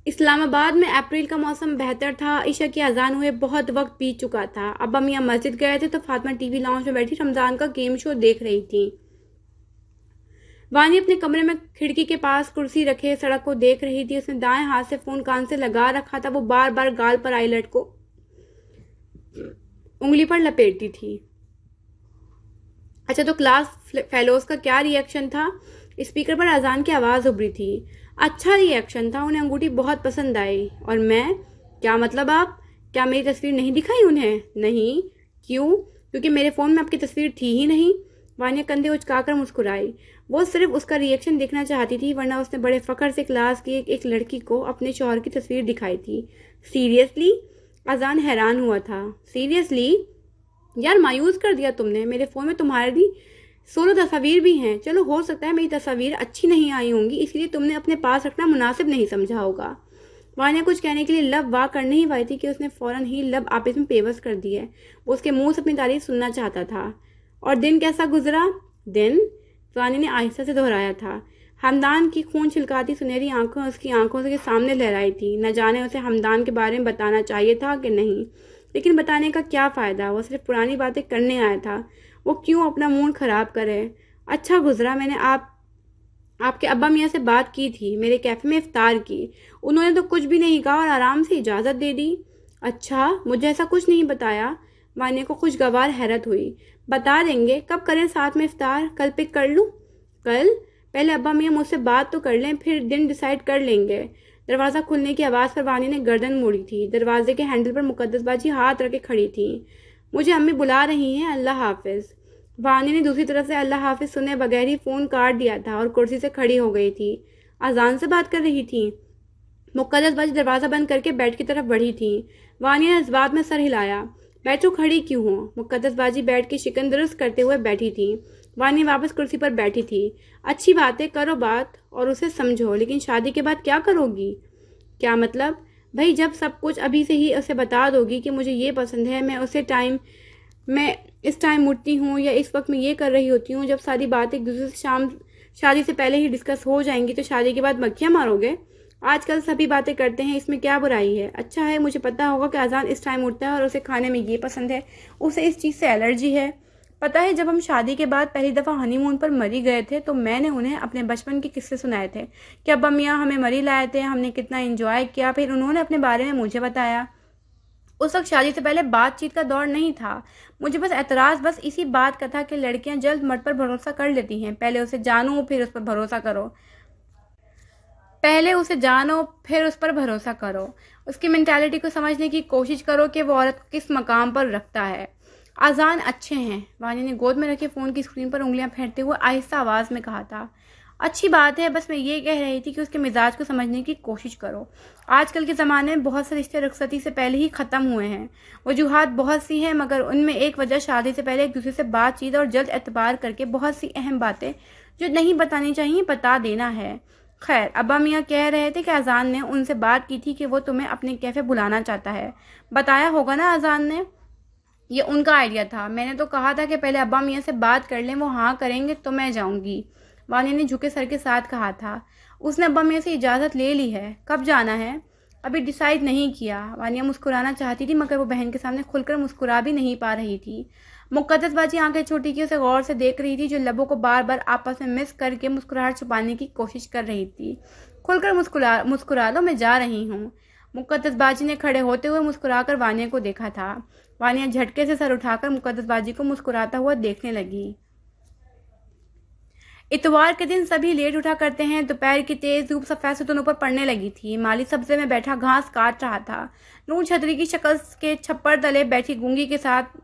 इस्लामाबाद में अप्रैल का मौसम बेहतर था। ईशा की अजान हुए बहुत वक्त बीत चुका था। अब्बा मियाँ मस्जिद गए थे तो फातिमा टीवी लाउंज में बैठी रमजान का गेम शो देख रही थी। वानी अपने कमरे में खिड़की के पास कुर्सी रखे सड़क को देख रही थी। उसने दाएं हाथ से फोन कान से लगा रखा था। वो बार बार गाल पर आईलेट को उंगली पर लपेटती थी। अच्छा, तो क्लास फेलोज का क्या रिएक्शन था? स्पीकर पर अजान की आवाज उभरी थी। अच्छा रिएक्शन था, उन्हें अंगूठी बहुत पसंद आई। और मैं? क्या मतलब आप? क्या मेरी तस्वीर नहीं दिखाई उन्हें? नहीं। क्यों? क्योंकि मेरे फोन में आपकी तस्वीर थी ही नहीं। वानिया कंधे उचकाकर मुस्कुराई। वो सिर्फ उसका रिएक्शन देखना चाहती थी, वरना उसने बड़े फखर से क्लास की एक लड़की को अपने शौहर की तस्वीर दिखाई थी। सीरियसली? अजान हैरान हुआ था। सीरियसली? यार मायूस कर दिया तुमने। मेरे फोन में तुम्हारी 16 तस्वीर भी हैं। चलो, हो सकता है मेरी तस्वीर अच्छी नहीं आई होंगी, इसलिए तुमने अपने पास रखना मुनासिब नहीं समझा होगा। वानिया कुछ कहने के लिए लब वाह करने ही वाली थी कि उसने फौरन ही लब आपस में पेवस कर दिए। वो उसके मुंह से अपनी तारीफ सुनना चाहता था। और दिन कैसा गुजरा? दिन? वानिया ने आहिस्ता से दोहराया था। हमदान की खून छिलकाती सुनहरी आंखें उसकी आंखों के सामने लहराई थी। न जाने उसे हमदान के बारे में बताना चाहिए था कि नहीं, लेकिन बताने का क्या फायदा? वो सिर्फ पुरानी बातें करने आया था। वो क्यों अपना मूड खराब करे? अच्छा गुजरा। मैंने आपके अब्बा मियाँ से बात की थी। मेरे कैफे में इफ्तार की। उन्होंने तो कुछ भी नहीं कहा और आराम से इजाजत दे दी। अच्छा, मुझे ऐसा कुछ नहीं बताया। माने को खुशगवार हैरत हुई। बता देंगे। कब करें साथ में इफ्तार? कल पिक कर लूं? कल? पहले अब्बा मियाँ मुझसे बात तो कर लें, फिर दिन डिसाइड कर लेंगे। दरवाजा खुलने की आवाज पर वानी ने गर्दन मोड़ी थी। दरवाजे के हैंडल पर मुकद्दस बाजी हाथ रखे खड़ी थी। मुझे अम्मी बुला रही हैं, अल्लाह हाफिज। वानी ने दूसरी तरफ से अल्लाह हाफिज सुने बगैर ही फोन काट दिया था और कुर्सी से खड़ी हो गई थी। अजान से बात कर रही थी। मुकद्दस बाजी दरवाजा बंद करके बेड की तरफ बढ़ी थी। वानी ने इस बात में सर हिलाया। बैठो, खड़ी क्यों हो? मुकद्दस बाजी बेड की शिकन दुरुस्त करते हुए बैठी थी। वानी वापस कुर्सी पर बैठी थी। अच्छी बात है, करो बात और उसे समझो, लेकिन शादी के बाद क्या करोगी? क्या मतलब? भाई, जब सब कुछ अभी से ही उसे बता दोगी कि मुझे ये पसंद है, मैं इस टाइम उठती हूँ या इस वक्त मैं ये कर रही होती हूँ, जब सारी बातें एक दूसरे से शादी से पहले ही डिस्कस हो जाएंगी, तो शादी के बाद मक्खियाँ मारोगे? आजकल सभी बातें करते हैं, इसमें क्या बुराई है? अच्छा है, मुझे पता होगा कि अजान इस टाइम उठता है और उसे खाने में ये पसंद है, उसे इस चीज़ से एलर्जी है। पता है, जब हम शादी के बाद पहली दफ़ा हनीमून पर मरी गए थे तो मैंने उन्हें अपने बचपन के किस्से सुनाए थे कि अब्बा मियाँ हमें मरी लाए थे, हमने कितना एंजॉय किया। फिर उन्होंने अपने बारे में मुझे बताया। उस वक्त शादी से पहले बातचीत का दौर नहीं था। मुझे बस इसी बात का था कि लड़कियां जल्द मर्द पर भरोसा कर लेती हैं। पहले उसे जानो फिर उस पर भरोसा करो। पहले उसे जानो फिर उस पर भरोसा करो। उसकी मेंटालिटी को समझने की कोशिश करो कि वो औरत को किस मकाम पर रखता है। अजान अच्छे हैं, वानी ने गोद में रखे फोन की स्क्रीन पर उंगलियां फेरते हुए आहिस्ता आवाज में कहा था। अच्छी बात है, बस मैं ये कह रही थी कि उसके मिजाज को समझने की कोशिश करो। आजकल के ज़माने में बहुत से रिश्ते रुखसती से पहले ही ख़त्म हुए हैं। वजूहात बहुत सी हैं, मगर उनमें एक वजह शादी से पहले एक दूसरे से बातचीत और जल्द एतबार करके बहुत सी अहम बातें जो नहीं बतानी चाहिए बता देना है। खैर, अब्बा मियाँ कह रहे थे कि अजान ने उनसे बात की थी कि वो तुम्हें अपने कैफे बुलाना चाहता है। बताया होगा ना अजान ने? ये उनका आइडिया था। मैंने तो कहा था कि पहले अब्बा मियाँ से बात कर लें, वो हाँ करेंगे तो मैं जाऊंगी। वानी ने झुके सर के साथ कहा था। उसने अब्बा मियाँ से इजाज़त ले ली है। कब जाना है? अभी डिसाइड नहीं किया। वानिया मुस्कुराना चाहती थी, मगर वो बहन के सामने खुलकर मुस्कुरा भी नहीं पा रही थी। मुकद्दस बाजी आंखें छोटी की उसे गौर से देख रही थी, जो लबों को बार बार आपस में मिस करके मुस्कुराहट छुपाने की कोशिश कर रही थी। खुलकर मुस्कुरा लो, मैं जा रही हूँ। मुकद्दस बाजी ने खड़े होते हुए मुस्कुराकर वानिया को देखा था। वानिया झटके से सर उठाकर मुकद्दस बाजी को मुस्कुराता हुआ देखने लगी। इतवार के दिन सभी लेट उठा करते हैं। दोपहर की तेज धूप सफेद सुतूनों पर पड़ने लगी थी। माली सब्जे में बैठा घास काट रहा था। नूर छतरी की शक्ल के छप्पर तले बैठी गूंगी के साथ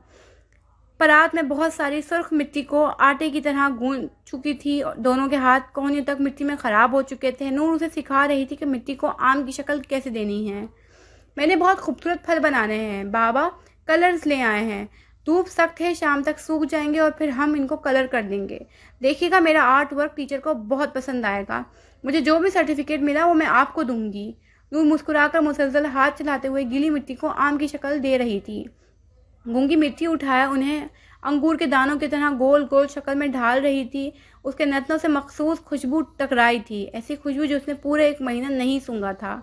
परात में बहुत सारी सुर्ख मिट्टी को आटे की तरह गूंद चुकी थी। दोनों के हाथ कोहनी तक मिट्टी में खराब हो चुके थे। नूर उसे सिखा रही थी कि मिट्टी को आम की शक्ल कैसे देनी है। मैंने बहुत खूबसूरत फल बनाने हैं बाबा, कलर्स ले आए हैं। धूप सख्त है, शाम तक सूख जाएंगे और फिर हम इनको कलर कर देंगे। देखिएगा, मेरा आर्ट वर्क टीचर को बहुत पसंद आएगा। मुझे जो भी सर्टिफिकेट मिला वो मैं आपको दूंगी। नूर मुस्कुराकर मुसलसल हाथ चलाते हुए गीली मिट्टी को आम की शक्ल दे रही थी। गूंगी मिट्टी उठाया उन्हें अंगूर के दानों की तरह गोल गोल शक्ल में ढाल रही थी। उसके नथनों से मखसूस खुशबू टकराई थी, ऐसी खुशबू जो उसने पूरे एक महीना नहीं सूंघा था।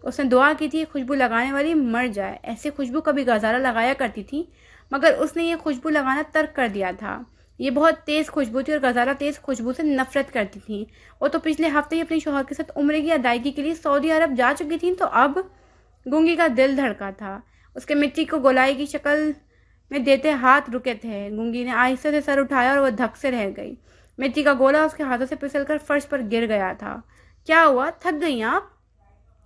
उसने दुआ की थी खुशबू लगाने वाली मर जाए। ऐसी खुशबू कभी गजारा लगाया करती थी, मगर उसने ये खुशबू लगाना तर्क कर दिया था। ये बहुत तेज़ खुशबू थी और गजारा तेज़ खुशबू से नफरत करती थी। वो तो पिछले हफ्ते ही अपने शौहर के साथ उम्रे की अदायगी के लिए सऊदी अरब जा चुकी थी, तो अब गूंगी का दिल धड़का था। उसके मिट्टी को गोलाई की शक्ल में देते हाथ रुके थे। गूंगी ने आहिस्ते से सर उठाया और वह धक से रह गई। मिट्टी का गोला उसके हाथों से फिसलकर फर्श पर गिर गया था। क्या हुआ, थक गई आप?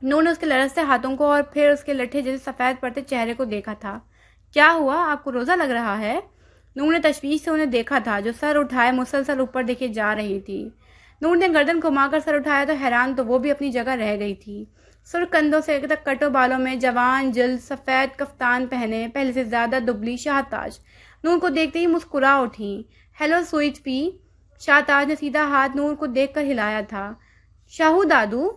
नूर ने उसके लरसते हाथों को और फिर उसके लट्ठे जैसे सफ़ेद पड़ते चेहरे को देखा था। क्या हुआ, आपको रोज़ा लग रहा है? नूर ने तशवीश से उन्हें देखा था, जो सर उठाए मुसलसल ऊपर देखे जा रही थी। नूर ने गर्दन घुमाकर सर उठाया तो हैरान तो वो भी अपनी जगह रह गई थी। सुर्ख कंधों से तक कटो बालों में जवान जल्द सफ़ेद कफ्तान पहने, पहले से ज़्यादा दुबली शाहताज नूर को देखते ही मुस्कुरा उठी। Hello sweet pea. शाहताज ने सीधा हाथ नूर को देखकर हिलाया था। शाहू दादू।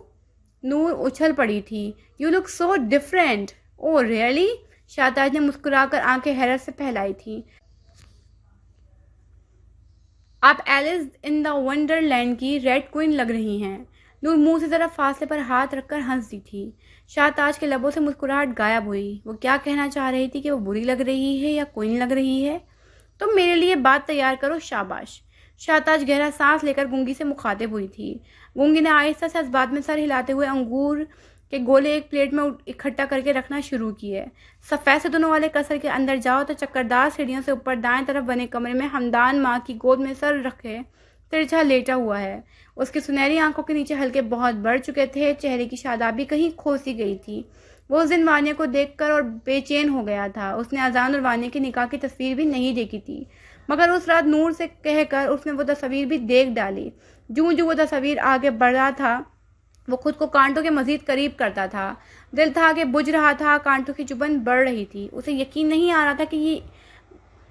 नूर उछल पड़ी थी। You look so different. Oh really? Shahtaj ने मुस्कुराकर आंखें हैरत से फैलाई थी। आप एलिस इन द वंडरलैंड की रेड क्वीन लग रही हैं। नूर मुंह से जरा फासले पर हाथ रखकर हंस दी थी। शाहताज के लबों से मुस्कुराहट गायब हुई। वो क्या कहना चाह रही थी कि वो बुरी लग रही है या क्वीन लग रही है? तुम मेरे लिए बात तैयार करो, शाबाश। शाहताज गहरा सांस लेकर गूंगी से मुखातिब हुई थी। गूंगी ने आहिस्ता से इस बात में सर हिलाते हुए अंगूर के गोले एक प्लेट में इकट्ठा करके रखना शुरू किए। सफ़ेद सतूनों वाले कसर के अंदर जाओ तो चक्करदार सीढ़ियों से ऊपर दाएं तरफ बने कमरे में हमदान माँ की गोद में सर रखे तिरछा लेटा हुआ है। उसकी सुनहरी आंखों के नीचे हल्के बहुत बढ़ चुके थे। चेहरे की शादाबी कहीं खोसी गई थी। वो उस दिन वानिया को देखकर और बेचैन हो गया था। उसने अजान और वानिया की निकाह की तस्वीर भी नहीं देखी थी, मगर उस रात नूर से कहकर उसने वो तस्वीर भी देख डाली। जूं जूं वो तस्वीर आगे बढ़ रहा था, वो खुद को कांटों के मजीद करीब करता था। दिल था कि बुझ रहा था, कांटों की चुभन बढ़ रही थी। उसे यकीन नहीं आ रहा था कि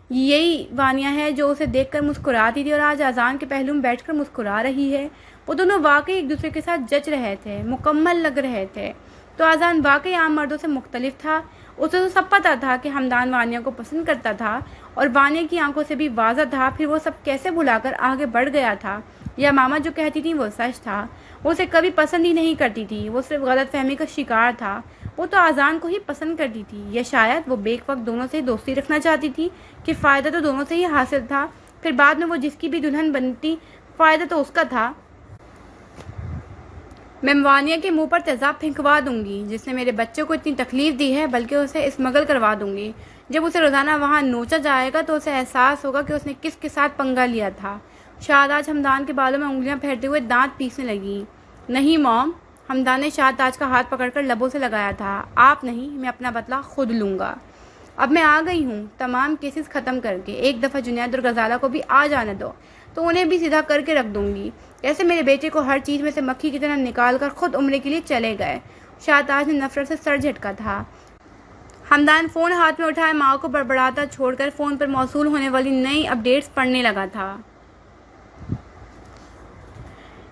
यही वानिया है जो उसे देखकर मुस्कुराती थी और आज अजान के पहलू में बैठकर मुस्कुरा रही है। वो दोनों वाकई एक दूसरे के साथ जच रहे थे, मुकम्मल लग रहे थे। तो अजान वाकई आम मर्दों से मुख्तलिफ था। उसे तो सब पता था कि हमदान वानिया को पसंद करता था और वानिया की आंखों से भी वाज़ह था। फिर वो सब कैसे भुलाकर आगे बढ़ गया था? या मामा जो कहती थी वो सच था? वो उसे कभी पसंद ही नहीं करती थी, वो सिर्फ गलतफहमी का शिकार था। वो तो आज़ान को ही पसंद करती थी, या शायद वो बेक वक्त दोनों से दोस्ती रखना चाहती थी कि फ़ायदा तो दोनों से ही हासिल था। फिर बाद में वो जिसकी भी दुल्हन बनती, फ़ायदा तो उसका था। मैं वानिया के मुंह पर तेज़ाब फेंकवा दूंगी, जिसने मेरे बच्चे को इतनी तकलीफ दी है, बल्कि उसे स्मगल करवा दूंगी। जब उसे रोज़ाना वहाँ नोचा जाएगा तो उसे एहसास होगा कि उसने किसके साथ पंगा लिया था। शाहताज हमदान के बालों में उंगलियां फेरते हुए दांत पीसने लगी। नहीं मॉम, हमदान ने शाहताज का हाथ पकड़कर लबों से लगाया था। आप नहीं, मैं अपना बदला खुद लूँगा। अब मैं आ गई हूँ तमाम केसेस ख़त्म करके। एक दफ़ा जुनैद और गजाला को भी आ जाने दो तो उन्हें भी सीधा करके रख दूंगी। कैसे मेरे बेटे को हर चीज़ में से मक्खी की तरह निकाल कर खुद उम्रे के लिए चले गए। शाहताज ने नफरत से सर झटका था। हमदान फ़ोन हाथ में उठाए माँ को बड़बड़ाता छोड़कर फ़ोन पर मौसूल होने वाली नई अपडेट्स पढ़ने लगा था।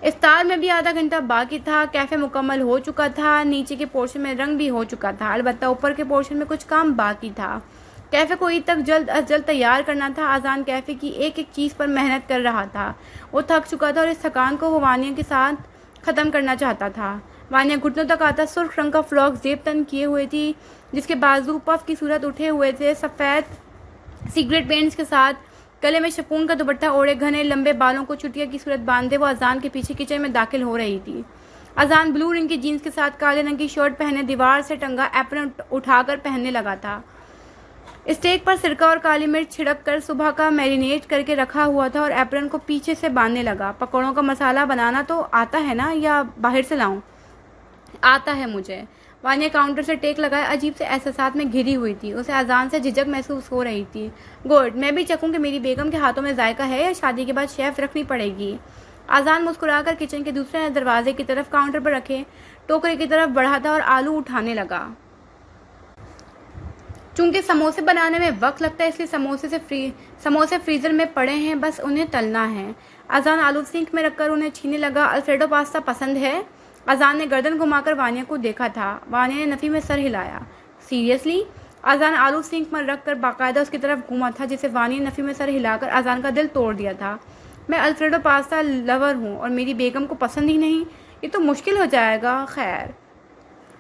इफ्तार में भी आधा घंटा बाकी था। कैफ़े मुकम्मल हो चुका था। नीचे के पोर्शन में रंग भी हो चुका था, अलबत्ता ऊपर के पोर्शन में कुछ काम बाकी था। कैफ़े को ईद तक जल्द अज जल्द तैयार करना था। आज़ान कैफ़े की एक एक चीज़ पर मेहनत कर रहा था। वो थक चुका था और इस थकान को वो वानिया के साथ ख़त्म करना चाहता था। वानिया घुटनों तक आता सुर्ख रंग का फ्रॉक जेब तन किए हुए थी, जिसके बाजू पफ की सूरत उठे हुए थे। सफ़ेद सिगरेट पेंट्स के साथ गले में शपून का दुपट्टा ओढ़े, घने लंबे बालों को चुटिया की सूरत बांधे वो अजान के पीछे किचन में दाखिल हो रही थी। अजान ब्लू रंग की जीन्स के साथ काले रंग की शर्ट पहने दीवार से टंगा एप्रन उठाकर पहनने लगा था। स्टेक पर सिरका और काली मिर्च छिड़क कर सुबह का मैरिनेट करके रखा हुआ था और एप्रन को पीछे से बांधने लगा। पकौड़ों का मसाला बनाना तो आता है ना, या बाहर से लाऊं? आता है मुझे। वानिया काउंटर से टेक लगाए अजीब से एहसास में घिरी हुई थी। उसे अजान से झिझक महसूस हो रही थी। गुड, मैं भी चखूं कि मेरी बेगम के हाथों में जायका है या शादी के बाद शेफ रखनी पड़ेगी। आज़ान मुस्कुराकर किचन के दूसरे दरवाजे की तरफ काउंटर पर रखे टोकरे की तरफ बढ़ा था और आलू उठाने लगा। चूंकि समोसे बनाने में वक्त लगता है, इसलिए समोसे फ्रीजर में पड़े हैं, बस उन्हें तलना है। आज़ान आलू सिंक में रखकर उन्हें छीनने लगा। अल्फ्रेडो पास्ता पसंद है? आज़ान ने गर्दन घुमाकर वानिया को देखा था। वानिया ने नफ़ी में सर हिलाया। सीरियसली? आज़ान आलू सिंक में रखकर बाकायदा उसकी तरफ घूमा था, जिसे वानिया ने नफ़ी में सर हिलाकर आज़ान का दिल तोड़ दिया था। मैं अल्फ्रेडो पास्ता लवर हूँ और मेरी बेगम को पसंद ही नहीं, ये तो मुश्किल हो जाएगा। खैर,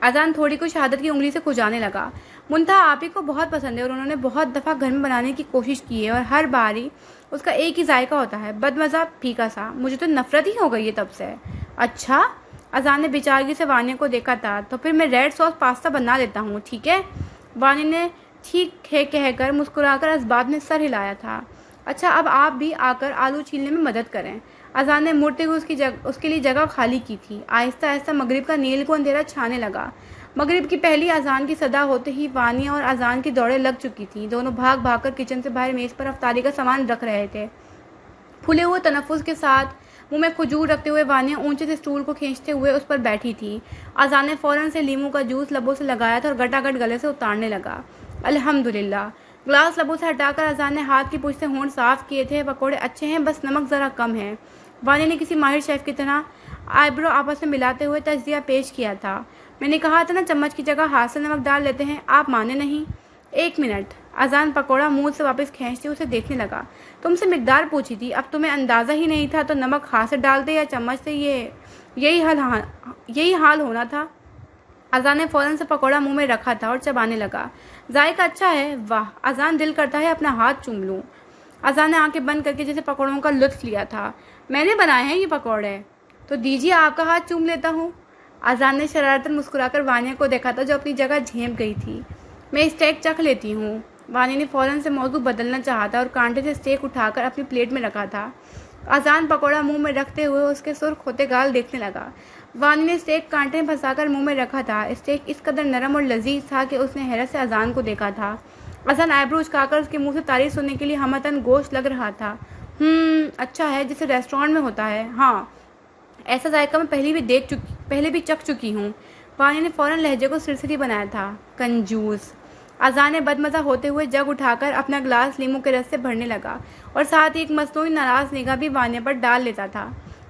अजान थोड़ी को शहादत की उंगली से खुजाने लगा। मुंतहा आप ही को बहुत पसंद है और उन्होंने बहुत दफ़ा घर में बनाने की कोशिश की है और हर बार ही उसका एक ही जायका होता है, बदमज़ा फीका सा। मुझे तो नफरत ही हो गई है तब से। अच्छा, अजान ने बेचारगी से वानिया को देखा था। तो फिर मैं रेड सॉस पास्ता बना लेता हूँ, ठीक है? वानिया ने ठीक है कहकर मुस्कुराकर इस्बात ने सर हिलाया था। अच्छा, अब आप भी आकर आलू छीलने में मदद करें। अजान ने मुड़ते हुए उसके लिए जगह खाली की थी। आहिस्ता आहिस्ता मगरिब का नील को अंधेरा छाने लगा। मगरिब की पहली अजान की सदा होते ही वानिया और अजान की दौड़ें लग चुकी थी। दोनों भाग भाग कर किचन से बाहर मेज पर अफ्तारी का सामान रख रहे थे। फूले हुए तनफ़ुस के साथ मुंह में खजूर रखते हुए वानिया ऊंचे से स्टूल को खींचते हुए उस पर बैठी थी। अजान ने फौरन से लीमू का जूस लबों से लगाया था और गटागट गले से उतारने लगा। अल्हम्दुलिल्लाह। ग्लास लबों से हटाकर अजान ने हाथ की पूंछ से होंठ साफ किए थे। पकौड़े अच्छे हैं, बस नमक ज़रा कम है। वानिया ने किसी माहिर शेफ की तरह आईब्रो आपस में मिलाते हुए तज्जिया पेश किया था। मैंने कहा था ना, चम्मच की जगह हाथ से नमक डाल लेते हैं। आप माने नहीं। 1 मिनट। अजान पकौड़ा मुंह से वापस खींचते उसे देखने लगा। तुमसे मिकदार पूछी थी, अब तुम्हें अंदाज़ा ही नहीं था तो नमक हाथ से डालते या चम्मच से? यही हाल होना था। अजान ने फौरन से पकौड़ा मुंह में रखा था और चबाने लगा। जायका अच्छा है। वाह, अजान दिल करता है अपना हाथ चूम लूं। अजान ने आंखें बंद करके जैसे पकौड़ों का लुत्फ लिया था। मैंने बनाए हैं ये पकौड़े। तो दीजिए, आपका हाथ चूम लेता हूँ। अजान ने शरारतन मुस्कुराकर वानिया को देखा था जो अपनी जगह झेप गई थी। मैं स्टेक चख लेती हूँ। वानिया ने फौरन से मौजू बदलना चाहा था और कांटे से स्टेक उठाकर अपनी प्लेट में रखा था। अजान पकौड़ा मुंह में रखते हुए उसके सुर्ख होते गाल देखने लगा। वानी ने स्टेक कांटे में फंसाकर मुंह में रखा था। स्टेक इस कदर नरम और लजीज था कि उसने हैरत से अजान को देखा था। अजान आईब्रो उचकाकर उसके मुंह से तारीफ सुनने के लिए हमतन गोश्त लग रहा था। अच्छा है, जैसे रेस्टोरेंट में होता है। हाँ, ऐसा जायका मैं पहले भी चख चुकी हूँ। वानी ने फौरन लहजे को सिरसिरी बनाया था। कंजूस। अजान ने बदमज़ा होते हुए जग उठाकर अपना ग्लास लीमू के रस से भरने लगा और साथ ही एक मसनूई नाराज निगाह भी वानिया पर डाल लेता था।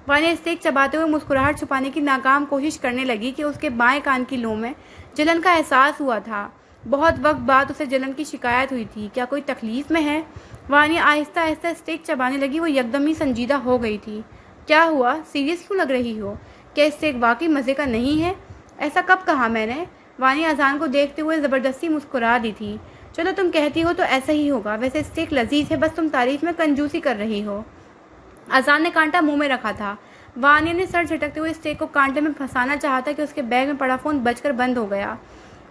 वानिया स्टेक चबाते हुए मुस्कुराहट छुपाने की नाकाम कोशिश करने लगी कि उसके बाएं कान की लौ में जलन का एहसास हुआ था। बहुत वक्त बाद उसे जलन की शिकायत हुई थी। क्या कोई तकलीफ में है? वानिया आहिस्ता आहिस्ता स्टेक चबाने लगी। वो एकदम ही संजीदा हो गई थी। क्या हुआ? सीरियस क्यों लग रही हो? क्या स्टेक वाकई मज़े का नहीं है? ऐसा कब कहा मैंने? वानिया अजान को देखते हुए ज़बरदस्ती मुस्कुरा दी थी। चलो, तुम कहती हो तो ऐसा ही होगा। वैसे स्टेक लजीज है, बस तुम तारीफ में कंजूसी कर रही हो। अजान ने कांटा मुंह में रखा था। वानिया ने सर झटकते हुए स्टेक को कांटे में फंसाना चाहा था कि उसके बैग में पड़ा फ़ोन बजकर बंद हो गया।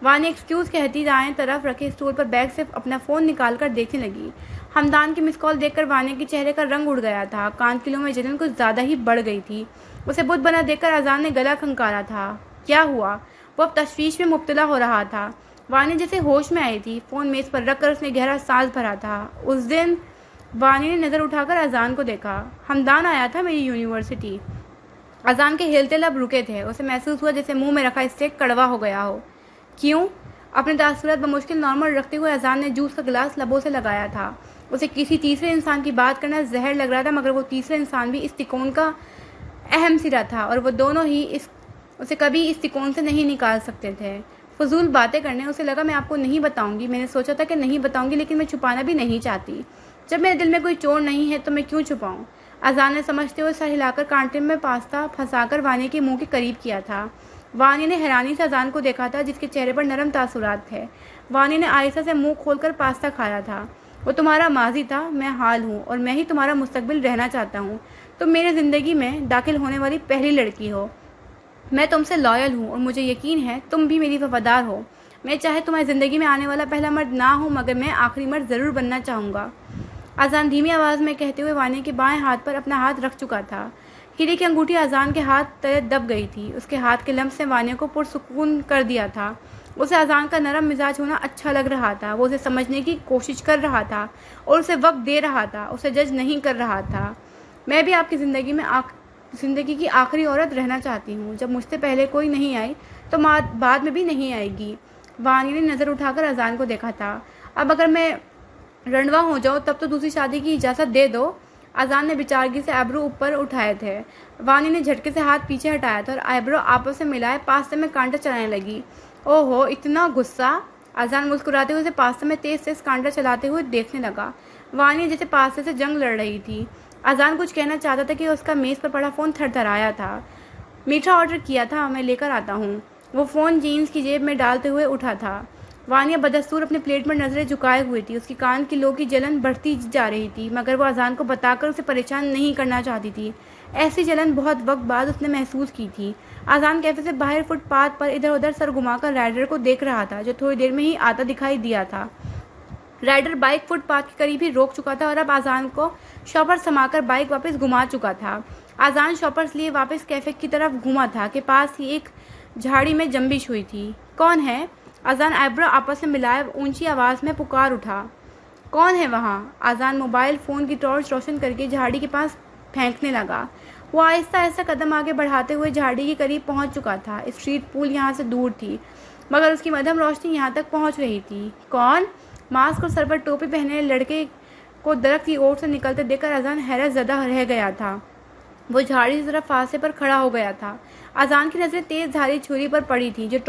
वानिया एक्सक्यूज़ कहती दाएं तरफ रखे स्टूल पर बैग से अपना फ़ोन निकालकर देखने लगी। हमदान की मिस कॉल देखकर वानिया के चेहरे का रंग उड़ गया था। कान किलों में जलन कुछ ज़्यादा ही बढ़ गई थी। उसे बुत बना देखकर अजान ने गला खंकारा था। क्या हुआ? वो अब तशवीश में मुब्तला हो रहा था। वानिया जैसे होश में आई थी। फ़ोन मेज़ पर रखकर उसने गहरा सांस भरा था। उस दिन वानिया ने नज़र उठाकर अजान को देखा। हमदान आया था मेरी यूनिवर्सिटी। अजान के हिलते लब रुके थे। उसे महसूस हुआ जैसे मुंह में रखा स्टेक कड़वा हो गया हो। क्यों? अपने तासुरात बमुश्किल नॉर्मल रखते हुए अजान ने जूस का गिलास लबों से लगाया था। उसे किसी तीसरे इंसान की बात करना जहर लग रहा था, मगर वो तीसरा इंसान भी इस तिकोन का अहम सिरा था और वो दोनों ही उसे कभी इस तिकोन से नहीं निकाल सकते थे। फजूल बातें करने। उसे लगा मैं आपको नहीं बताऊंगी। मैंने सोचा था कि नहीं बताऊंगी, लेकिन मैं छुपाना भी नहीं चाहती। जब मेरे दिल में कोई चोर नहीं है तो मैं क्यों छुपाऊं? अजान ने समझते हुए सर हिलाकर कांटे में पास्ता फंसाकर वानिया के मुंह के करीब किया था। वानिया ने हैरानी से अजान को देखा था, जिसके चेहरे पर नरम तासुरात थे। वानिया ने आहिस्ता से मुंह खोलकर पास्ता खाया था। वो तुम्हारा माजी था, मैं हाल हूँ और मैं ही तुम्हारा मुस्तकबिल रहना चाहता हूँ। तुम मेरी ज़िंदगी में दाखिल होने वाली पहली लड़की हो। मैं तुमसे लॉयल हूँ और मुझे यकीन है तुम भी मेरी वफादार हो। मैं चाहे तुम्हारी ज़िंदगी में आने वाला पहला मर्द ना हूँ, मगर मैं आखिरी मर्द ज़रूर बनना चाहूँगा। अजान धीमी आवाज़ में कहते हुए वानिया के बाएं हाथ पर अपना हाथ रख चुका था। हीरे की अंगूठी अजान के हाथ तले दब गई थी। उसके हाथ के लम्स ने वानिया को पुरसुकून कर दिया था। उसे अजान का नरम मिजाज होना अच्छा लग रहा था। वो उसे समझने की कोशिश कर रहा था और उसे वक्त दे रहा था, उसे जज नहीं कर रहा था। मैं भी आपकी ज़िंदगी की आखिरी औरत रहना चाहती हूँ। जब मुझसे पहले कोई नहीं आई तो बाद में भी नहीं आएगी। वानिया ने नज़र उठाकर अजान को देखा था। अब अगर मैं रंडवा हो जाऊँ तब तो दूसरी शादी की इजाज़त दे दो। अजान ने बेचारगी से आईब्रो ऊपर उठाए थे। वानी ने झटके से हाथ पीछे हटाया था और आईब्रो आपस में मिलाए पास्ते में कांटा चलाने लगी। ओहो, इतना गुस्सा! अजान मुस्कुराते हुए उसे पास्ते में तेज तेज कांटा चलाते हुए देखने लगा। वानी जैसे पास्ते से जंग लड़ रही थी। अजान कुछ कहना चाहता था कि उसका मेज़ पर पड़ा फ़ोन थरथराया था। मीठा ऑर्डर किया था, मैं लेकर आता हूँ। वो फ़ोन जीन्स की जेब में डालते हुए उठा था। वानिया बदस्तूर अपने प्लेट पर नज़रें झुकाए हुई थी। उसकी कान की लो की जलन बढ़ती जा रही थी, मगर वो अजान को बताकर उसे परेशान नहीं करना चाहती थी। ऐसी जलन बहुत वक्त बाद उसने महसूस की थी। अजान कैफे से बाहर फुटपाथ पर इधर उधर सर घुमाकर राइडर को देख रहा था, जो थोड़ी देर में ही आता दिखाई दिया था। राइडर बाइक फुटपाथ के करीब ही रोक चुका था और अब आजान को शॉपर समाकर बाइक वापस घुमा चुका था। आजान शॉपर्स लिए वापस कैफे की तरफ घुमा था कि पास ही एक झाड़ी में जंबिश हुई थी। कौन है? आजान आईब्रो आपस में मिलाए ऊंची आवाज़ में पुकार उठा। कौन है वहाँ? आजान मोबाइल फ़ोन की टॉर्च रोशन करके झाड़ी के पास फेंकने लगा। वो आहिस्ता आहिस्ता कदम आगे बढ़ाते हुए झाड़ी के करीब पहुंच चुका था। स्ट्रीट पूल यहाँ से दूर थी, मगर उसकी मध्यम रोशनी यहाँ तक पहुंच रही थी। कौन? मास्क और सर पर टोपी पहने लड़के को दरख्त की ओर से निकलते देखकर अजान हैरत ज़दा रह गया था। वो झाड़ी की तरफ फांसे पर खड़ा हो गया था। अजान की नज़रें तेज धारी छुरी पर पड़ी थी, जो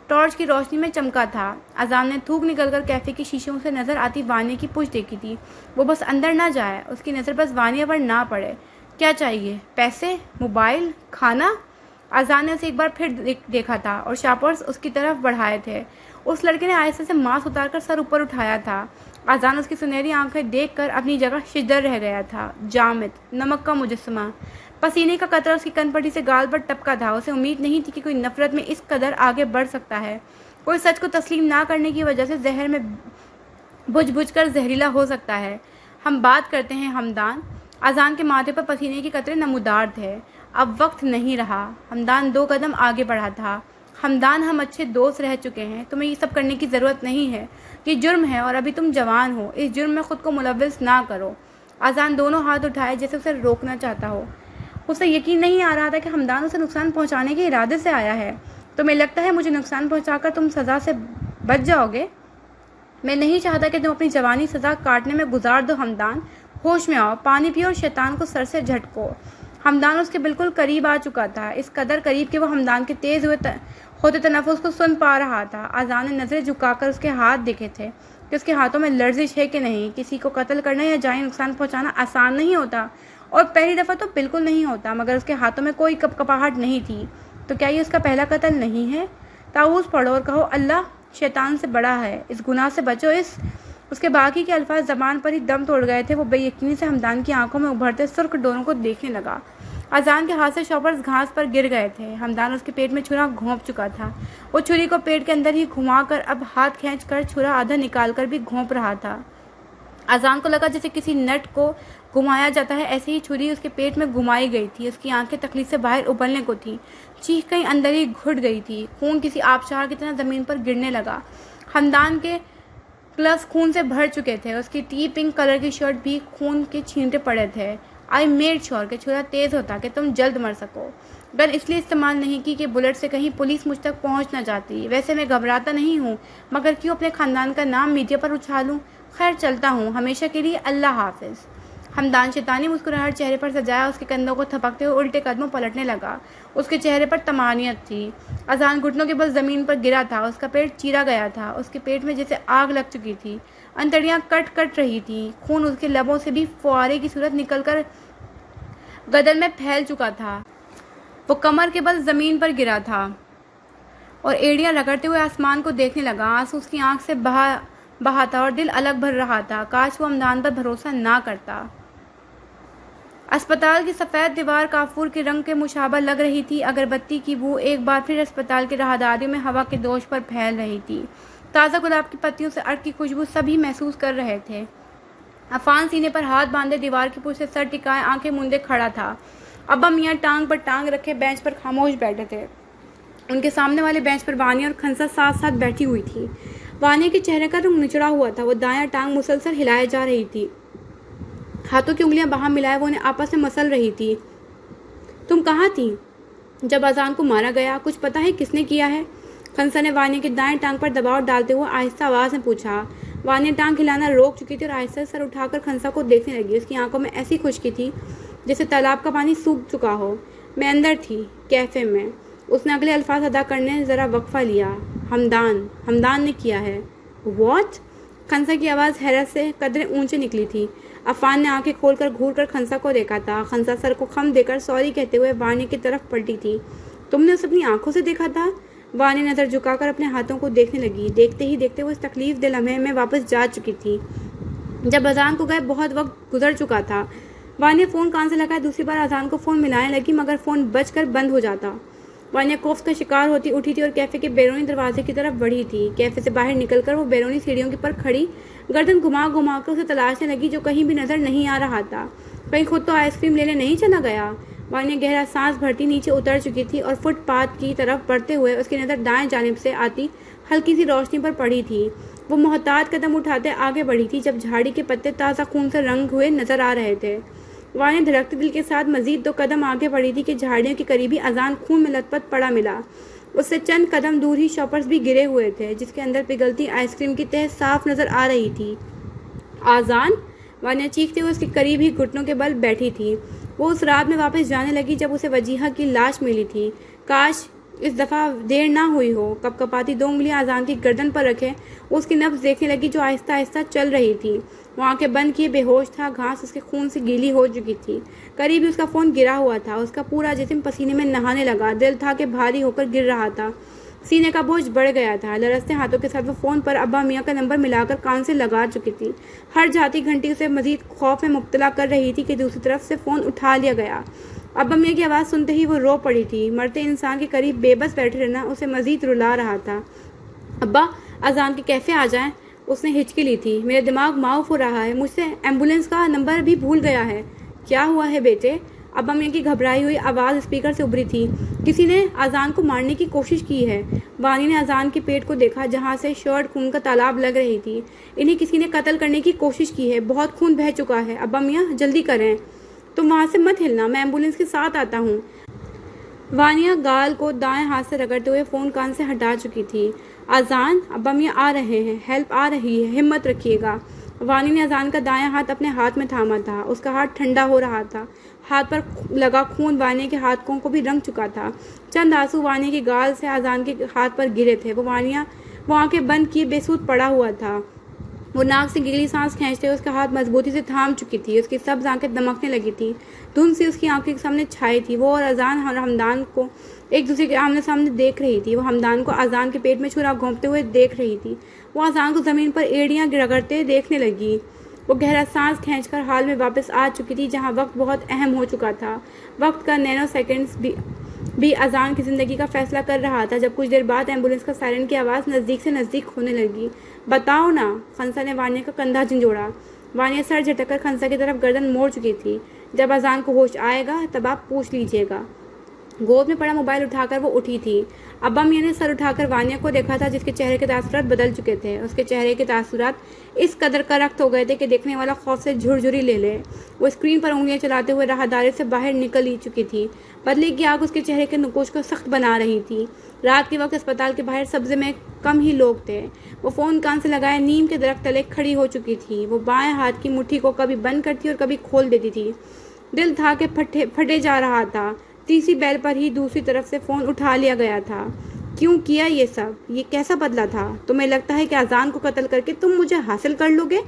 टॉर्च की रोशनी में चमका था। अजान ने थूक निकलकर कैफे की शीशों से नजर आती वानिया की पूंछ देखी थी। वो बस अंदर ना जाए, उसकी नज़र बस वानिया पर ना पड़े। क्या चाहिए? पैसे? मोबाइल? खाना? अजान ने उसे एक बार फिर देखा था और शॉपर्स उसकी तरफ बढ़ाए थे। उस लड़के ने आहिस्ते से मास्क उतारकर सर ऊपर उठाया था। अजान उसकी सुनहरी आंखें देखकर अपनी जगह शिद्दर रह गया था। जामिद, नमक का मुजस्समा। पसीने का कतरा उसकी कनपटी से गाल पर टपका था। उसे उम्मीद नहीं थी कि कोई नफरत में इस कदर आगे बढ़ सकता है। कोई सच को तस्लीम ना करने की वजह से जहर में बुझ बुझ कर जहरीला हो सकता है। हम बात करते हैं हमदान। अजान के माथे पर पसीने के कतरे नमूदार थे। अब वक्त नहीं रहा। हमदान 2 कदम आगे बढ़ा था। हमदान, हम अच्छे दोस्त रह चुके हैं, तुम्हें ये सब करने की ज़रूरत नहीं है। ये जुर्म है और अभी तुम जवान हो। इस जुर्म में खुद को मुलव्विस ना करो। अजान दोनों हाथ उठाए जैसे उसे रोकना चाहता हो। उसे यकीन नहीं आ रहा था कि हमदान उसे नुकसान पहुंचाने के इरादे से आया है। तुम्हें लगता है मुझे नुकसान पहुंचाकर तुम सज़ा से बच जाओगे? मैं नहीं चाहता कि तुम अपनी जवानी सज़ा काटने में गुजार दो। हमदान, होश में आओ, पानी पियो और शैतान को सर से झटको। हमदान उसके बिल्कुल करीब आ चुका था, इस कदर करीब कि वो हमदान के तेज होते तनफ़ुस को सुन पा रहा था। आज़ान ने नज़रें झुकाकर उसके हाथ देखे थे कि उसके हाथों में लर्जिश है कि नहीं। किसी को कत्ल करना या जानी नुकसान पहुंचाना आसान नहीं होता, और पहली दफ़ा तो बिल्कुल नहीं होता, मगर उसके हाथों में कोई कपकपाहट नहीं थी। तो क्या ये उसका पहला कत्ल नहीं है? ताऊज़ पढ़ो और कहो, अल्लाह शैतान से बड़ा है, इस गुनाह से बचो। उसके बाकी के अल्फाज ज़बान पर ही दम तोड़ गए थे। वो बेयकीनी से हमदान की आंखों में उभरते सुर्ख डोरों को देखने लगा। अजान के हाथ से शॉपर्स घास पर गिर गए थे। हमदान उसके पेट में छुरा घोंप चुका था। वो छुरी को पेट के अंदर ही घुमाकर, अब हाथ खींचकर छुरा आधा निकालकर भी घोंप रहा था। अजान को लगा जैसे किसी नट को घुमाया जाता है, ऐसे ही छुरी उसके पेट में घुमाई गई थी। उसकी आंखें तकलीफ से बाहर उबलने को थी। चीख कहीं अंदर ही घुट गई थी। खून किसी आबशार की तरह जमीन पर गिरने लगा। हमदान के ग्लव्स खून से भर चुके थे। उसकी टी पिंक कलर की शर्ट भी खून के छींटे पड़े थे। आई मेड श्योर कि छुरा तेज होता कि तुम जल्द मर सको। गन इसलिए इस्तेमाल नहीं की कि बुलेट से कहीं पुलिस मुझ तक पहुंच न जाती। वैसे मैं घबराता नहीं हूँ, मगर क्यों अपने खानदान का नाम मीडिया पर उछालूं? खैर, चलता हूँ, हमेशा के लिए, अल्लाह हाफिज। हमदान शैतानी मुस्कुराहट चेहरे पर सजाया उसके कंधों को थपकते हुए उल्टे कदमों पलटने लगा। उसके चेहरे पर तमानियत थी। अजान घुटनों के बल जमीन पर गिरा था। उसका पेट चीरा गया था। उसके पेट में जैसे आग लग चुकी थी। अंतड़ियां कट कट रही थी। खून उसके लबों से भी फुआरे की सूरत निकलकर गदन में फैल चुका था। वो कमर के बल जमीन पर गिरा था और एड़ियां रगड़ते हुए आसमान को देखने लगा। आंसू उसकी आंख से बहा था और दिल अलग भर रहा था। काश वो हमदान पर भरोसा ना करता। अस्पताल की सफ़ेद दीवार काफूर के रंग के मुशाबा लग रही थी। अगरबत्ती की बू एक बार फिर अस्पताल के राहदारियों में हवा के दोष पर फैल रही थी। ताज़ा गुलाब की पत्तियों से अर्क की खुशबू सभी महसूस कर रहे थे। अफान सीने पर हाथ बांधे दीवार की पुष्ट से सर टिकाए आंखें मूंदे खड़ा था। अब्बा मियाँ टांग पर टांग रखे बेंच पर खामोश बैठे थे। उनके सामने वाले बेंच पर वानिया और खंसा साथ साथ बैठी हुई थी। वानिया के चेहरे का रंग निचड़ा हुआ था। वो दायां टांग मुसलसल हिलाए जा रही थी। हाथों की उंगलियां बाहर मिलाए वो उन्हें आपस में मसल रही थी। तुम कहाँ थी जब अजान को मारा गया? कुछ पता है किसने किया है? खंसा ने वानिया के दाएं टांग पर दबाव डालते हुए आहिस्ता आवाज में पूछा। वानिया टांग हिलाना रोक चुकी थी और आहिस्ता सर उठाकर खंसा को देखने लगी। उसकी आंखों में ऐसी खुश्की थी जैसे तालाब का पानी सूख चुका हो। मैं अंदर थी, कैफे में। उसने अगले अल्फाज अदा करने जरा वक्फा लिया। हमदान ने किया है। वॉट? खंसा की आवाज़ हैरत से कदरे ऊंचे निकली थी। अफान ने आंखें खोलकर घूर कर खंसा को देखा था। खंसा सर को खम देकर सॉरी कहते हुए वानिया की तरफ पलटी थी। तुमने उसे अपनी आंखों से देखा था? वानिया नजर झुकाकर अपने हाथों को देखने लगी। देखते ही देखते वो इस तकलीफ दे लम्हे में वापस जा चुकी थी जब अजान को गए बहुत वक्त गुजर चुका था। वानिया फोन कान से लगाए दूसरी बार अजान को फोन मिलाने लगी, मगर फोन बजकर बंद हो जाता। वानिया कोफ्त का शिकार होती उठी थी और कैफे के बैरूनी दरवाजे की तरफ बढ़ी थी। कैफे से बाहर निकलकर वो बैरूनी सीढ़ियों पर खड़ी गर्दन घुमा घुमा कर उसे तलाशने लगी, जो कहीं भी नजर नहीं आ रहा था। कहीं खुद तो आइसक्रीम लेने नहीं चला गया? वानिया गहरा सांस भरती नीचे उतर चुकी थी और फुटपाथ की तरफ बढ़ते हुए उसकी नज़र दाएं जानिब से आती हल्की सी रोशनी पर पड़ी थी। वो मोहतात कदम उठाते आगे बढ़ी थी जब झाड़ी के पत्ते ताज़ा खून से रंग हुए नजर आ रहे थे। वानिया धड़कते दिल के साथ मजीद 2 कदम आगे बढ़ी थी कि झाड़ियों के करीबी अजान खून में लथपथ पड़ा मिला। उससे चंद कदम दूर ही शॉपर्स भी गिरे हुए थे, जिसके अंदर पिघलती आइसक्रीम की तह साफ नजर आ रही थी। आजान! वानिया चीखते हुए उसके करीब ही घुटनों के बल बैठी थी। वो उस रात में वापस जाने लगी जब उसे वजीहा की लाश मिली थी। काश इस दफ़ा देर ना हुई हो। कपकपाती 2 उंगलियां आजान की गर्दन पर रखे उसकी नब्ज देखने लगी, जो आहिस्ता आहिस्ता चल रही थी। वो आंखें बंद किए बेहोश था। घास उसके खून से गीली हो चुकी थी। करीब ही उसका फ़ोन गिरा हुआ था। उसका पूरा जिस्म पसीने में नहाने लगा। दिल था कि भारी होकर गिर रहा था। सीने का बोझ बढ़ गया था। लरसते हाथों के साथ वो फ़ोन पर अब्बा मियाँ का नंबर मिलाकर कान से लगा चुकी थी। हर जाती घंटी उसे मजीद खौफ में मुब्तला कर रही थी कि दूसरी तरफ से फ़ोन उठा लिया गया। अब्बा मियाँ की आवाज़ सुनते ही वो रो पड़ी थी। मरते इंसान के करीब बेबस बैठे रहना उसे मजीद रुला रहा था। अब्बा, अजान के कैफे आ जाएं? उसने हिचकी ली थी। मेरा दिमाग माउफ हो रहा है। मुझसे एम्बुलेंस का नंबर भी भूल गया है। क्या हुआ है बेटे? अब्बा मियाँ की घबराई हुई आवाज़ स्पीकर से उभरी थी। किसी ने अजान को मारने की कोशिश की है। वानी ने अजान के पेट को देखा, जहाँ से शर्ट खून का तालाब लग रही थी। इन्हें किसी ने कत्ल करने की कोशिश की है। बहुत खून बह चुका है। अब्बा मियाँ, जल्दी करें। तुम वहाँ से मत हिलना, मैं एम्बुलेंस के साथ आता हूँ। वानिया गाल को दाएं हाथ से रगड़ते हुए फ़ोन कान से हटा चुकी थी। अजान, अब्बा मियाँ आ रहे हैं, हेल्प आ रही है, हिम्मत रखिएगा। वानी ने अजान का दायां हाथ अपने हाथ में थामा था। उसका हाथ ठंडा हो रहा था। हाथ पर लगा खून वानी के हाथों को भी रंग चुका था। चंद आंसू वानी की गाल से अजान के हाथ पर गिरे थे। वो आंखें बंद किए बेसुध पड़ा हुआ था। वो नाक से गीली सांस खींचते हुए उसका हाथ मजबूती से थाम चुकी थी। उसकी सब्ज आंखें दमकने लगी थी। धुंध सी उसकी आंखों के सामने छाई थी। वो और अजान और हमदान को एक दूसरे के आमने सामने देख रही थी। वो हमदान को अजान के पेट में छुरा घोंपते हुए देख रही थी। वो अजान को जमीन पर एड़ियां रगड़ते देखने लगी। वो गहरा सांस खींचकर हाल में वापस आ चुकी थी, जहाँ वक्त बहुत अहम हो चुका था। वक्त का नैनो सेकेंड्स भी अजान की ज़िंदगी का फैसला कर रहा था। जब कुछ देर बाद एम्बुलेंस का सायरन की आवाज़ नज़दीक से नज़दीक होने लगी। बताओ ना, खंसा ने वानिया का कंधा झंझोड़ा। वानिया सर झटककर खंसा की तरफ गर्दन मोड़ चुकी थी। जब अजान को होश आएगा तब आप पूछ लीजिएगा। गोद में पड़ा मोबाइल उठाकर वो उठी थी। अब्बा मियाँ ने सर उठाकर वानिया को देखा था, जिसके चेहरे के तासुरात बदल चुके थे। उसके चेहरे के तासुरात इस कदर करख्त हो गए थे कि देखने वाला खौफ से झुरझुरी ले ले। वो स्क्रीन पर उंगलियां चलाते हुए राहदारी से बाहर निकल ही चुकी थी। बदले की आग उसके चेहरे के नुकोश को सख्त बना रही थी। रात के वक्त अस्पताल के बाहर सब्जे में कम ही लोग थे। वो फ़ोन कान से लगाए नीम के दरख्त तले खड़ी हो चुकी थी। वो बाएं हाथ की मुट्ठी को कभी बंद करती और कभी खोल देती थी। दिल था कि फटे जा रहा था। तीसरी बैल पर ही दूसरी तरफ से फ़ोन उठा लिया गया था। क्यों किया ये सब? ये कैसा बदला था? तुम्हें लगता है कि अजान को कत्ल करके तुम मुझे हासिल कर लोगे?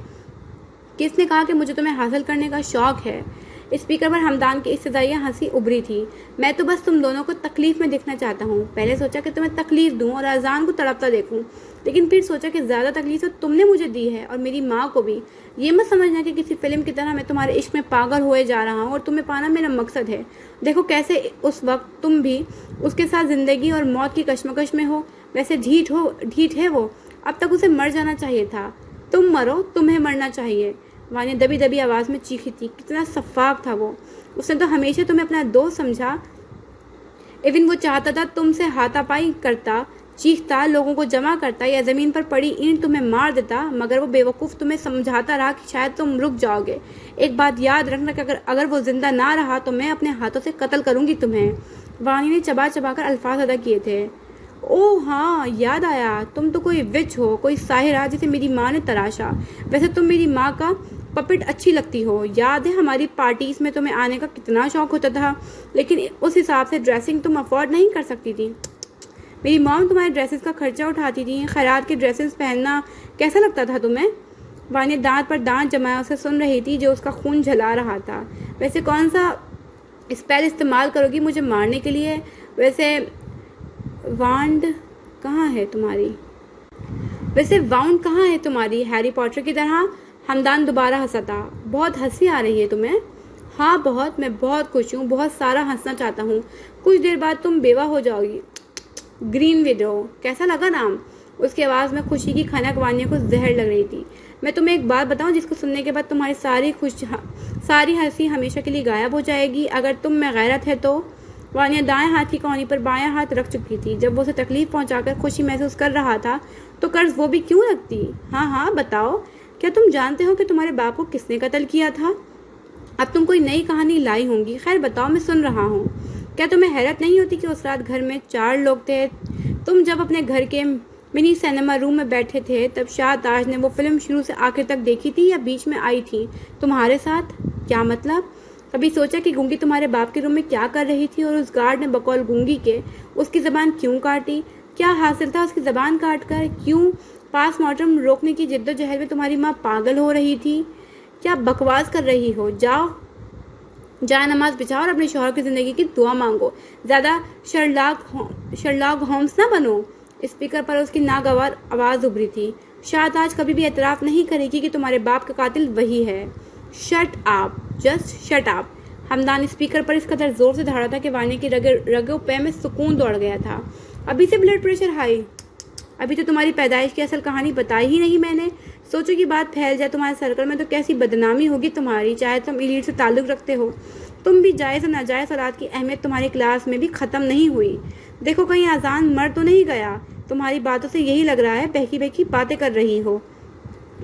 किसने कहा कि मुझे तुम्हें हासिल करने का शौक़ है? स्पीकर पर हमदान की इस्तदाइया हंसी उभरी थी। मैं तो बस तुम दोनों को तकलीफ में देखना चाहता हूँ। पहले सोचा कि तुम्हें तकलीफ दूँ और अजान को तड़पता देखूँ, लेकिन फिर सोचा कि ज़्यादा तकलीफ तो तुमने मुझे दी है और मेरी माँ को भी। ये मत समझना कि किसी फिल्म की तरह मैं तुम्हारे इश्क में पागल हुए जा रहा हूँ और तुम्हें पाना मेरा मकसद है। देखो कैसे उस वक्त तुम भी उसके साथ ज़िंदगी और मौत की कश्मकश में हो, वैसे ढीठ है वो। अब तक उसे मर जाना चाहिए था। तुम मरो, तुम्हें मरना चाहिए। वानिया दबी दबी आवाज़ में चीखी थी। कितना शफ़ाफ था वो। उसने तो हमेशा तुम्हें अपना दोस्त समझा। इवन वो चाहता था तुमसे हाथापाई करता, चीखता, लोगों को जमा करता या ज़मीन पर पड़ी ईंट तुम्हें मार देता, मगर वो बेवकूफ़ तुम्हें समझाता रहा कि शायद तुम रुक जाओगे। एक बात याद रखना कि अगर वो जिंदा ना रहा तो मैं अपने हाथों से कत्ल करूँगी तुम्हें। वानी ने चबा चबा कर अल्फाज अदा किए थे। ओह हाँ, याद आया, तुम तो कोई विच हो, कोई साहिरा जिसे मेरी माँ ने तराशा। वैसे तुम मेरी माँ का पपेट अच्छी लगती हो। याद है हमारी पार्टीज में तुम्हें आने का कितना शौक होता था, लेकिन उस हिसाब से ड्रेसिंग तुम अफोर्ड नहीं कर सकती थी। मेरी मॉम तुम्हारे ड्रेसेस का खर्चा उठाती थी। खैरात के ड्रेसेस पहनना कैसा लगता था तुम्हें? वानिया दांत पर दांत जमाए उसे सुन रही थी, जो उसका खून जला रहा था। वैसे कौन सा स्पेल इस्तेमाल करोगी मुझे मारने के लिए? वैसे वांड कहाँ है तुम्हारी वाउंड कहाँ है तुम्हारी, हैरी पॉटर की तरह? हमदान दोबारा हंसा था। बहुत हंसी आ रही है तुम्हें? हाँ बहुत, मैं बहुत खुश हूँ, बहुत सारा हंसना चाहता हूँ। कुछ देर बाद तुम बेवा हो जाओगी। ग्रीन विडो, कैसा लगा नाम? उसकी आवाज़ में खुशी की खनक वानिया को जहर लग रही थी। मैं तुम्हें एक बात बताऊं जिसको सुनने के बाद तुम्हारी सारी हंसी हमेशा के लिए गायब हो जाएगी। अगर तुम में गैरत है तो। वानिया दाएं हाथ की कोहनी पर बायां हाथ रख चुकी थी। जब वो उसे तकलीफ पहुंचाकर खुशी महसूस कर रहा था तो कर्ज वो भी क्यों रखती? हाँ हाँ बताओ, क्या तुम जानते हो कि तुम्हारे बाप को किसने कत्ल किया था? अब तुम कोई नई कहानी लाई होंगी। खैर बताओ, मैं सुन रहा हूँ। क्या तुम्हें हैरत नहीं होती कि उस रात घर में 4 लोग थे? तुम जब अपने घर के मिनी सिनेमा रूम में बैठे थे तब शाहताज ने वो फिल्म शुरू से आखिर तक देखी थी या बीच में आई थी तुम्हारे साथ? क्या मतलब? कभी सोचा कि गूंगी तुम्हारे बाप के रूम में क्या कर रही थी और उस गार्ड ने बकौल गूंगी के उसकी जबान क्यों काटी? क्या हासिल था उसकी जबान काट कर? क्यों पास मॉर्टम रोकने की जिद्दोजहद में तुम्हारी माँ पागल हो रही थी? क्या बकवास कर रही हो? जाओ जाए नमाज बिछाओ और अपने शौहर की जिंदगी की दुआ मांगो। ज्यादा शर्लॉक होम्स ना बनो। स्पीकर पर उसकी नागवार आवाज उभरी थी। शाहताज कभी भी एतराफ नहीं करेगी कि तुम्हारे बाप का कातिल वही है। शट आप, जस्ट शट आप। हमदान स्पीकर पर इस कदर जोर से धड़ा था कि वानिया की रगों पे में सुकून दौड़ गया था। अभी से ब्लड प्रेशर हाई? अभी तो तुम्हारी पैदाइश की असल कहानी बताई ही नहीं मैंने। सोचो कि बात फैल जाए तुम्हारे सर्कल में तो कैसी बदनामी होगी तुम्हारी, चाहे तुम एलीट से ताल्लुक रखते हो। तुम भी जायज़ और नाजायज़ औलाद की अहमियत तुम्हारी क्लास में भी ख़त्म नहीं हुई। देखो कहीं आज़ान मर तो नहीं गया? तुम्हारी बातों से यही लग रहा है, बहकी बहकी बातें कर रही हो।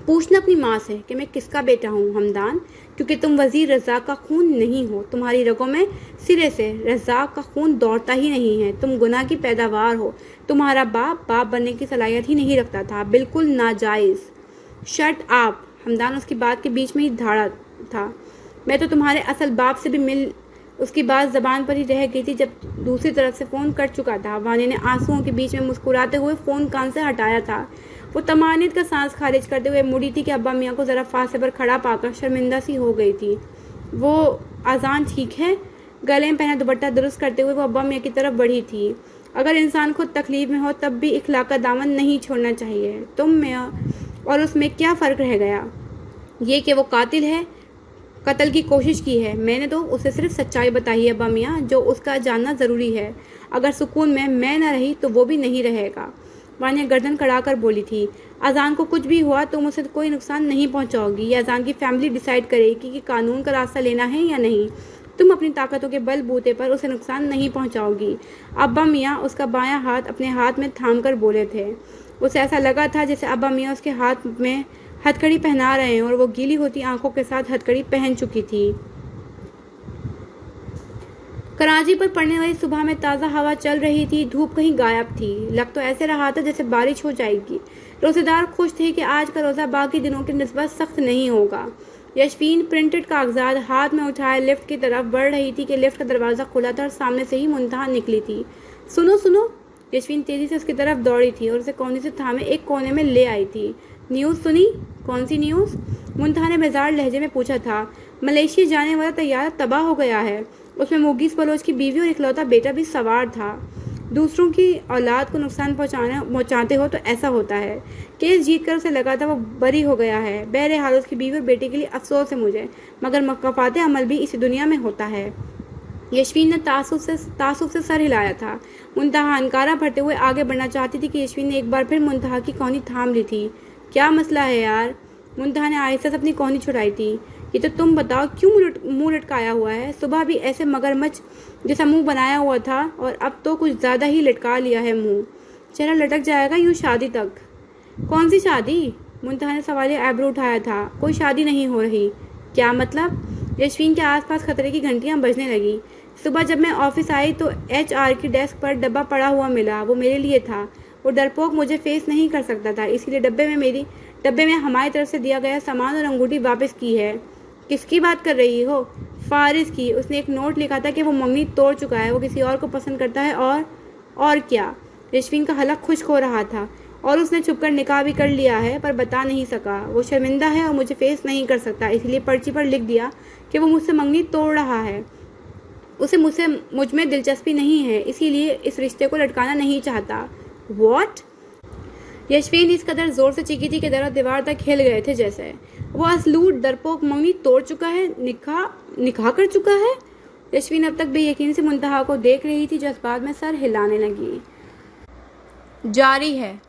पूछना अपनी माँ से कि मैं किसका बेटा हूँ हमदान, क्योंकि तुम वजीर रज़ाक का खून नहीं हो। तुम्हारी रगों में सिरे से रज़ाक का खून दौड़ता ही नहीं है। तुम गुनाह की पैदावार हो। तुम्हारा बाप बनने की सलाहियत ही नहीं रखता था, बिल्कुल नाजायज़। शट आप। हमदान उसकी बात के बीच में ही धाड़ा था। मैं तो तुम्हारे असल बाप से भी मिल। उसकी बात जबान पर ही रह गई थी जब दूसरी तरफ से फ़ोन कट चुका था। वानी ने आंसुओं के बीच में मुस्कुराते हुए फ़ोन कान से हटाया था। वो तमानियत का सांस खारिज करते हुए मुड़ी थी कि अब्बा मियाँ को ज़रा फासले पर खड़ा पाकर शर्मिंदा सी हो गई थी। वो आज़ान ठीक है? गले में पहना दुपट्टा दुरुस्त करते हुए वो अब्बा मियाँ की तरफ बढ़ी थी। अगर इंसान खुद तकलीफ में हो तब भी इखलाक का दामन नहीं छोड़ना चाहिए। तुम में और उसमें क्या फ़र्क रह गया? ये कि वो कातिल है, कत्ल की कोशिश की है। मैंने तो उसे सिर्फ सच्चाई बताई है अब्बा मियाँ, जो उसका जानना ज़रूरी है। अगर सुकून में मैं न रही तो वो भी नहीं रहेगा। वानिया गर्दन कड़ाकर बोली थी। अजान को कुछ भी हुआ तुम उसे कोई नुकसान नहीं पहुंचाओगी। ये अजान की फैमिली डिसाइड करेगी कि कानून का रास्ता लेना है या नहीं। तुम अपनी ताकतों के बल बूते पर उसे नुकसान नहीं पहुंचाओगी। अब्बा मियाँ उसका बायां हाथ अपने हाथ में थाम कर बोले थे। उसे ऐसा लगा था जैसे अब्बा मियाँ उसके हाथ में हथकड़ी पहना रहे हैं और वो गीली होती आंखों के साथ हथकड़ी पहन चुकी थी। कराची पर पड़ने वाली सुबह में ताज़ा हवा चल रही थी। धूप कहीं गायब थी। लग तो ऐसे रहा था जैसे बारिश हो जाएगी। रोज़ेदार खुश थे कि आज का रोज़ा बाकी दिनों की निस्बत सख्त नहीं होगा। यशवीन प्रिंटेड कागजात हाथ में उठाए लिफ्ट की तरफ बढ़ रही थी कि लिफ्ट का दरवाज़ा खुला था और सामने से ही मुंतहा निकली थी। सुनो सुनो। यशवीन तेज़ी से उसकी तरफ दौड़ी थी और उसे कोने से थामे एक कोने में ले आई थी। न्यूज़ सुनी? कौन सी न्यूज़? मुंतहा ने बेजार लहजे में पूछा था। मलेशिया जाने वाला तैयारा तबाह हो गया है। उसमें मुगीस बलोच की बीवी और इकलौता बेटा भी सवार था। दूसरों की औलाद को नुकसान पहुंचाते हो तो ऐसा होता है। केस जीत कर उसे लगा था वो बरी हो गया है। बहरहाल उसकी बीवी और बेटे के लिए अफसोस है मुझे, मगर मकाफात अमल भी इसी दुनिया में होता है। यशवीन ने तासुफ से सर हिलाया था। मुंतहा अनकारा भरते हुए आगे बढ़ना चाहती थी कि यशवीन ने एक बार फिर मुंतहा की कोहनी थाम ली थी। क्या मसला है यार? मुंतहा ने आहिस्ता से अपनी कोहनी छुड़ाई थी। ये तो तुम बताओ, क्यों मुंह लटकाया हुआ है? सुबह भी ऐसे मगरमच्छ जैसा मुंह बनाया हुआ था और अब तो कुछ ज़्यादा ही लटका लिया है मुंह। चेहरा लटक जाएगा यूँ शादी तक। कौन सी शादी? मुंतहा ने सवालिया एब्रो उठाया था। कोई शादी नहीं हो रही। क्या मतलब? यशवीन के आसपास खतरे की घंटियां बजने लगी। सुबह जब मैं ऑफिस आई तो HR की डेस्क पर डब्बा पड़ा हुआ मिला। वो मेरे लिए था। वो डरपोक मुझे फेस नहीं कर सकता था, इसीलिए डब्बे में हमारी तरफ से दिया गया सामान और अंगूठी वापस की है। किसकी बात कर रही हो? फारिस की। उसने एक नोट लिखा था कि वो मंगनी तोड़ चुका है, वो किसी और को पसंद करता है और क्या? यशवीन का हलक खुश्क हो रहा था। और उसने छुपकर निकाह भी कर लिया है पर बता नहीं सका। वो शर्मिंदा है और मुझे फेस नहीं कर सकता, इसलिए पर्ची पर लिख दिया कि वो मुझसे मंगनी तोड़ रहा है। उसे मुझ में दिलचस्पी नहीं है, इसीलिए इस रिश्ते को लटकाना नहीं चाहता। वॉट? यशवेंद्र इस कदर जोर से चीखी थी कि दर दीवार तक हिल गए थे जैसे। वो असलूट डरपोक मंगनी तोड़ चुका है, निकाह कर चुका है। यशवेंद्र अब तक बेयकीनी से मुंतहा को देख रही थी, जज्बात में सर हिलाने लगी। जारी है।